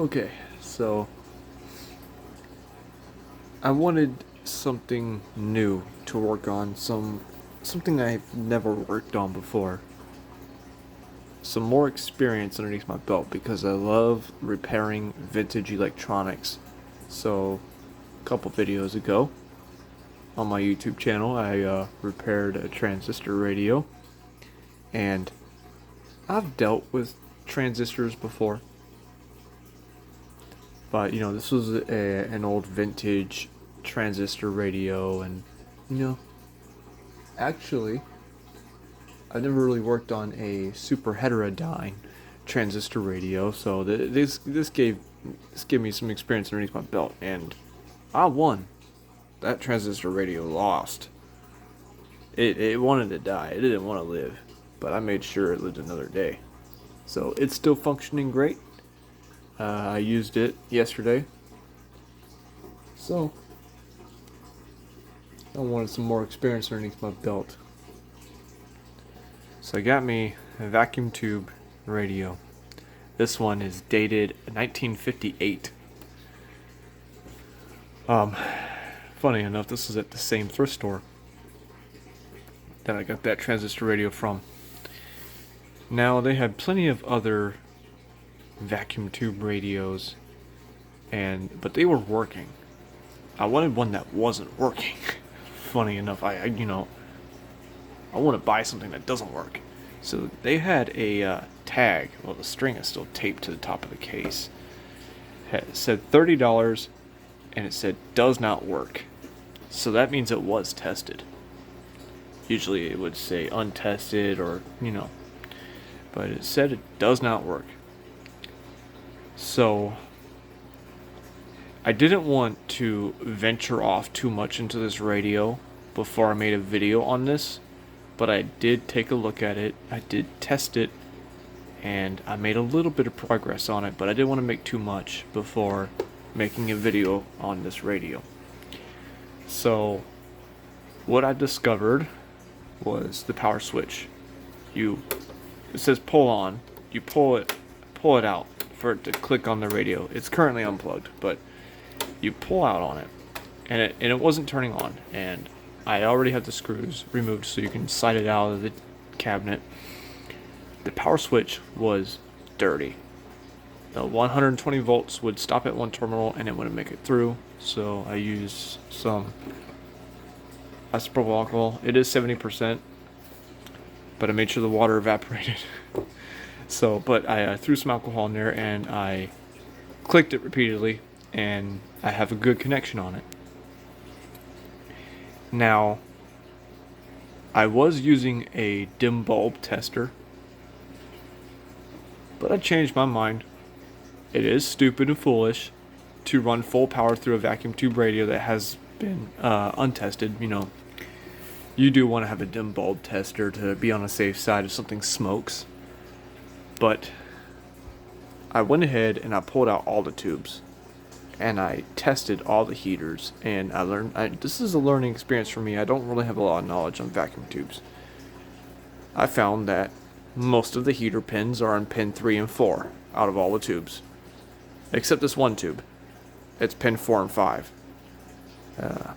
Okay, so I wanted something new to work on, something I've never worked on before. Some more experience underneath my belt because I love repairing vintage electronics. So, a couple videos ago on my YouTube channel, I repaired a transistor radio, and I've dealt with transistors before, but this was an old vintage transistor radio, and you know, actually, I've never really worked on a super heterodyne transistor radio, so this gave me some experience underneath my belt, and I won. That transistor radio lost. It wanted to die. It didn't want to live, but I made sure it lived another day. So it's still functioning great. I used it yesterday, so I wanted some more experience underneath my belt. So I got me a vacuum tube radio. This one is dated 1958. Funny enough, this is at the same thrift store that I got that transistor radio from. Now, they had plenty of other vacuum tube radios, but they were working. I wanted one that wasn't working. Funny enough, I want to buy something that doesn't work. So they had a tag. Well, the string is still taped to the top of the case. It said $30, and it said does not work. So that means it was tested. Usually it would say untested or, but it said it does not work. So I didn't want to venture off too much into this radio before I made a video on this, but I did take a look at it, I did test it, and I made a little bit of progress on it, but I didn't want to make too much before making a video on this radio. So what I discovered was the power switch. It says pull on, you pull it out for it to click on the radio. It's currently unplugged, but you pull out on it, and it wasn't turning on, and I already had the screws removed so you can slide it out of the cabinet. The power switch was dirty. The 120 volts would stop at one terminal and it wouldn't make it through, so I used some isopropyl alcohol. It is 70%, but I made sure the water evaporated. But I threw some alcohol in there and I clicked it repeatedly, and I have a good connection on it. Now, I was using a dim bulb tester, but I changed my mind. It is stupid and foolish to run full power through a vacuum tube radio that has been untested. You do want to have a dim bulb tester to be on the safe side if something smokes. But I went ahead and I pulled out all the tubes, and I tested all the heaters, and I learned, this is a learning experience for me. I don't really have a lot of knowledge on vacuum tubes. I found that most of the heater pins are on pin 3 and 4 out of all the tubes, except this one tube. It's pin 4 and 5. I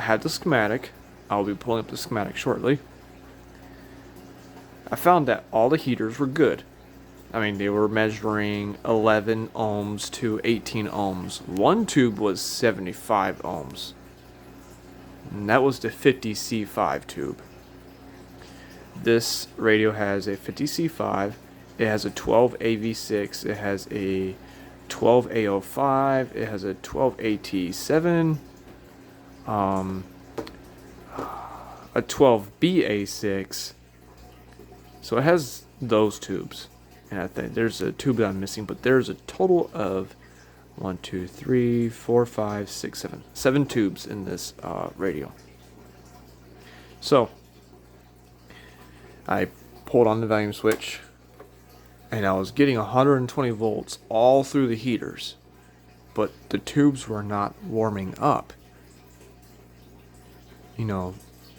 had the schematic. I'll be pulling up the schematic shortly. I found that all the heaters were good. They were measuring 11 ohms to 18 ohms. One tube was 75 ohms, and that was the 50C5 tube. This radio has a 50C5, it has a 12AV6, it has a 12A05, it has a 12AT7, a 12BA6. So it has those tubes. And I think there's a tube that I'm missing, but there's a total of 1, 2, 3, 4, 5, 6, 7 tubes in this radio. So I pulled on the volume switch, and I was getting 120 volts all through the heaters, but the tubes were not warming up.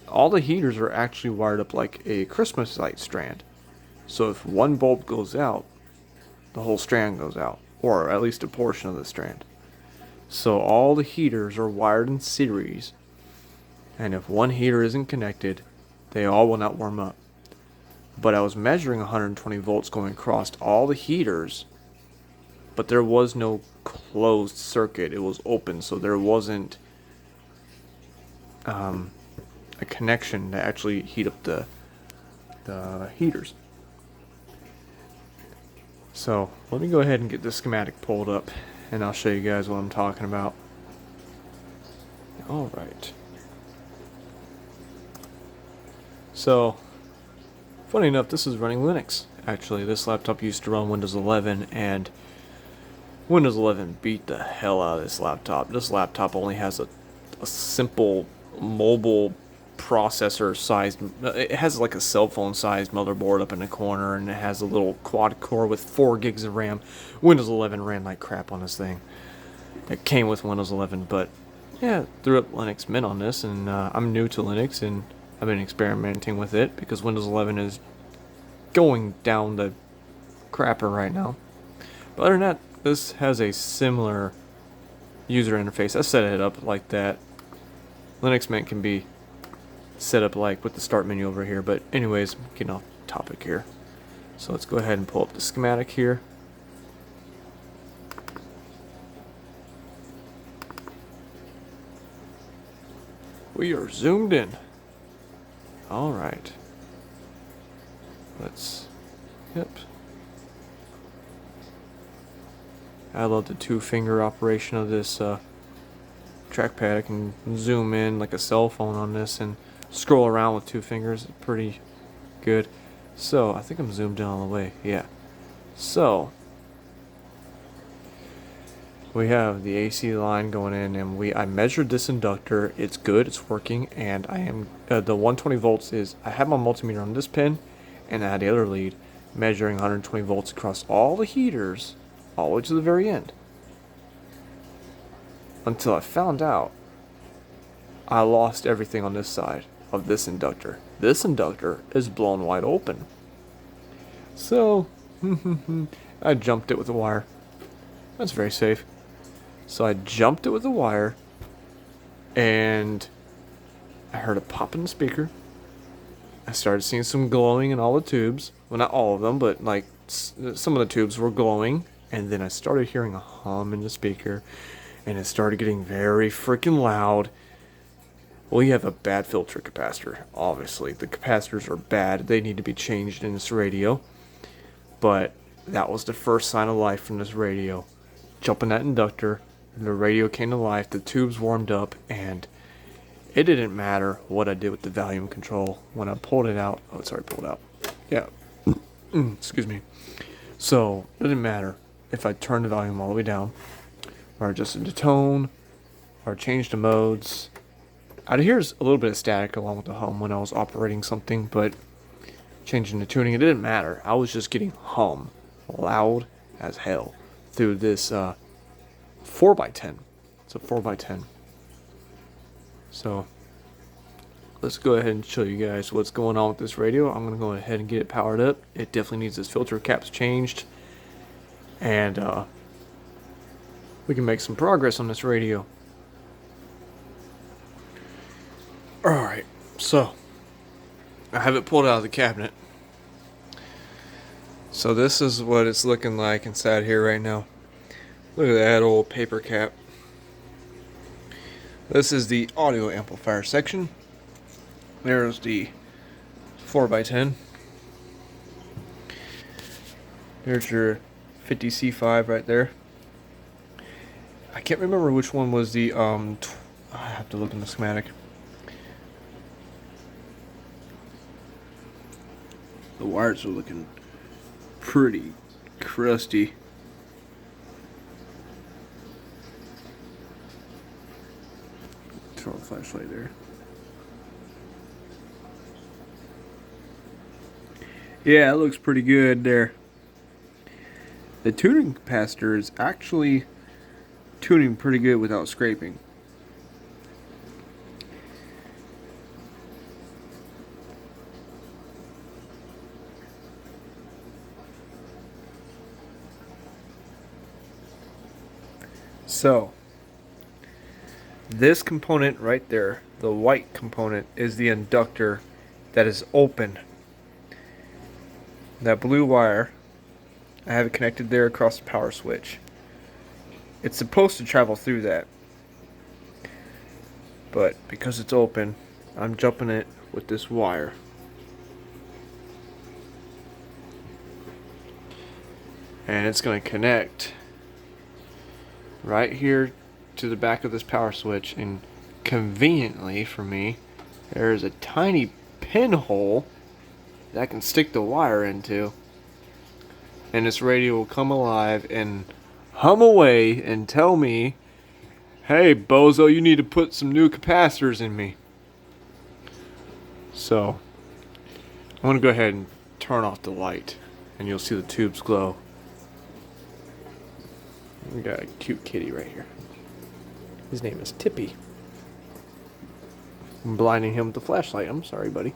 All the heaters are actually wired up like a Christmas light strand. So if one bulb goes out, the whole strand goes out. or at least a portion of the strand. So all the heaters are wired in series, and if one heater isn't connected, they all will not warm up. But I was measuring 120 volts going across all the heaters, but there was no closed circuit. It was open, so there wasn't a connection to actually heat up the heaters. So let me go ahead and get this schematic pulled up, and I'll show you guys what I'm talking about. Alright. So, funny enough, this is running Linux. Actually, this laptop used to run Windows 11, and Windows 11 beat the hell out of this laptop. This laptop only has a simple mobile processor sized, it has like a cell phone sized motherboard up in the corner, and it has a little quad core with 4 gigs of RAM. Windows 11 ran like crap on this thing. It came with Windows 11, but yeah, threw up Linux Mint on this, and I'm new to Linux, and I've been experimenting with it because Windows 11 is going down the crapper right now. But other than that, this has a similar user interface. I set it up like that. Linux Mint can be set up like with the start menu over here, but anyways, getting off topic here. So let's go ahead and pull up the schematic here. We are zoomed in. Alright. Yep. I love the 2-finger operation of this trackpad. I can zoom in like a cell phone on this and scroll around with 2 fingers. It's pretty good. So, I think I'm zoomed in all the way. Yeah. So, we have the AC line going in, and I measured this inductor. It's good, it's working, and I am the 120 volts is, I have my multimeter on this pin, and I had the other lead measuring 120 volts across all the heaters, all the way to the very end. Until I found out I lost everything on this side of this inductor. This inductor is blown wide open. So, I jumped it with a wire. That's very safe. So I jumped it with a wire, and I heard a pop in the speaker. I started seeing some glowing in all the tubes. Well, not all of them, but like some of the tubes were glowing. And then I started hearing a hum in the speaker, and it started getting very freaking loud. Well, you have a bad filter capacitor, obviously. The capacitors are bad. They need to be changed in this radio. But that was the first sign of life from this radio. Jumping that inductor, the radio came to life, the tubes warmed up, and it didn't matter what I did with the volume control. When I pulled it out, oh, it's already pulled out. Yeah. Excuse me. So, it didn't matter if I turned the volume all the way down, or adjusted the tone, or changed the modes. I'd hear a little bit of static along with the hum when I was operating something, but changing the tuning, it didn't matter. I was just getting hum loud as hell through this 4x10. It's a 4x10. So let's go ahead and show you guys what's going on with this radio. I'm going to go ahead and get it powered up. It definitely needs its filter caps changed, and we can make some progress on this radio. Alright, so I have it pulled out of the cabinet. So this is what it's looking like inside here right now. Look at that old paper cap. This is the audio amplifier section. There's the 4x10. There's your 50C5 right there. I can't remember which one was the I have to look in the schematic. The wires are looking pretty crusty. Turn on the flashlight there. Yeah, it looks pretty good there. The tuning capacitor is actually tuning pretty good without scraping. So, this component right there, the white component, is the inductor that is open. That blue wire, I have it connected there across the power switch. It's supposed to travel through that. But because it's open, I'm jumping it with this wire. And it's going to connect right here to the back of this power switch, and conveniently for me, there's a tiny pinhole that I can stick the wire into, and this radio will come alive and hum away and tell me, hey bozo, you need to put some new capacitors in me. So I'm going to go ahead and turn off the light, and you'll see the tubes glow. We got a cute kitty right here. His name is Tippy. I'm blinding him with the flashlight. I'm sorry, buddy.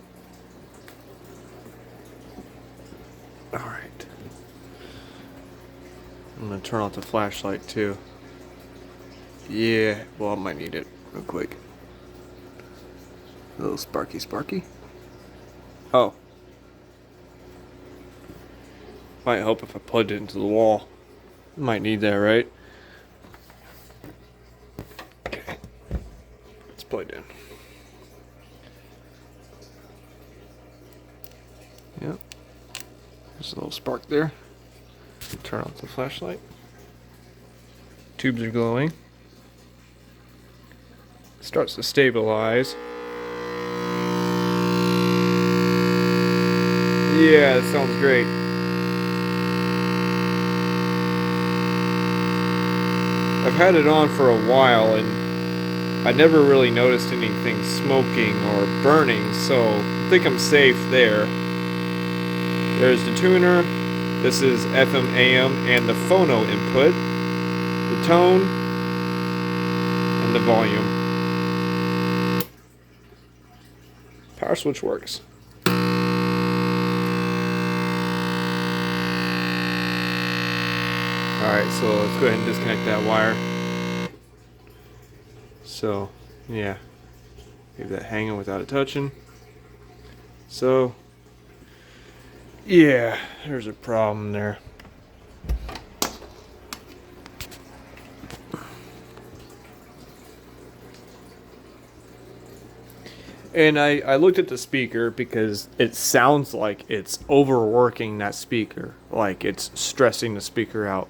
Alright. I'm going to turn off the flashlight too. Yeah, well, I might need it real quick. A little sparky. Oh. Might help if I plugged it into the wall. Might need that, right? Okay. It's plugged in. Yep. There's a little spark there. Turn off the flashlight. Tubes are glowing. Starts to stabilize. Yeah, that sounds great. I've had it on for a while and I never really noticed anything smoking or burning, so I think I'm safe there. There's the tuner. This is FM AM and the phono input, the tone, and the volume. Power switch works. Alright, so let's go ahead and disconnect that wire. So, yeah. Leave that hanging without it touching. So, yeah, there's a problem there. And I looked at the speaker because it sounds like it's overworking that speaker. Like it's stressing the speaker out.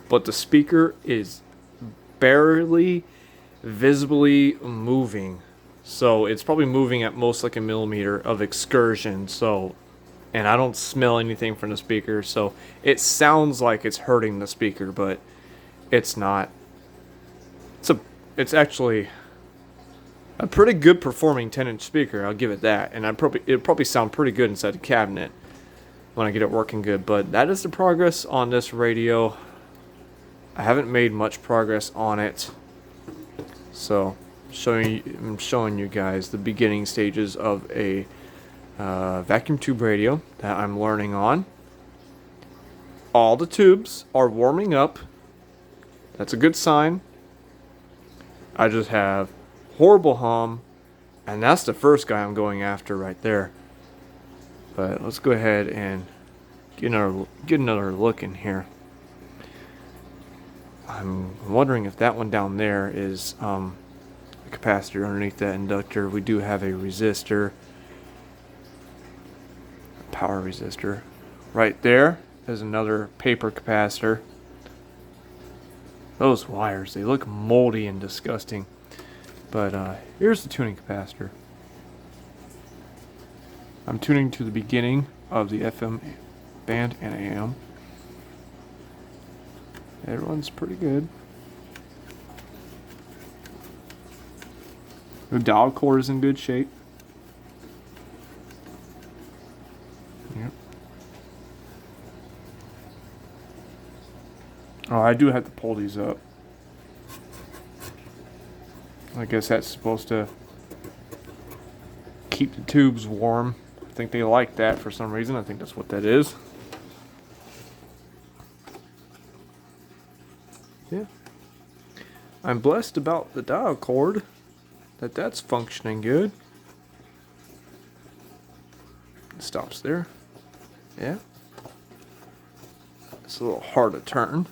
But the speaker is barely visibly moving. So it's probably moving at most like a millimeter of excursion. So, and I don't smell anything from the speaker. So it sounds like it's hurting the speaker, but it's not. It's actually a pretty good performing 10-inch speaker, I'll give it that. And it'll probably sound pretty good inside the cabinet when I get it working good. But that is the progress on this radio. I haven't made much progress on it. So I'm showing you guys the beginning stages of a vacuum tube radio that I'm learning on. All the tubes are warming up. That's a good sign. I just have horrible hum, and that's the first guy I'm going after right there. But let's go ahead and get another look in here. I'm wondering if that one down there is a capacitor underneath that inductor. We do have a resistor, a power resistor. Right there is another paper capacitor. Those wires, they look moldy and disgusting. But here's the tuning capacitor. I'm tuning to the beginning of the FM band and AM. It runs pretty good. The dial core is in good shape. Yep. Oh, I do have to pull these up. I guess that's supposed to keep the tubes warm. I think they like that for some reason. I think that's what that is. Yeah. I'm blessed about the dial cord, that's functioning good. It stops there. Yeah. It's a little hard to turn.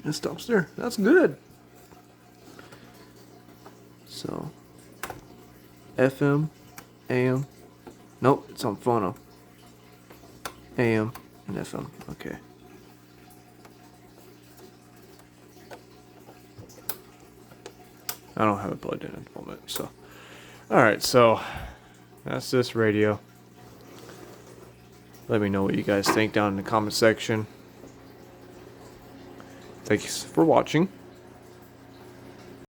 It stops there. That's good. So, FM, AM. Nope, it's on phono. AM and FM. Okay. I don't have it plugged in at the moment, so. Alright, so that's this radio. Let me know what you guys think down in the comment section. Thanks for watching.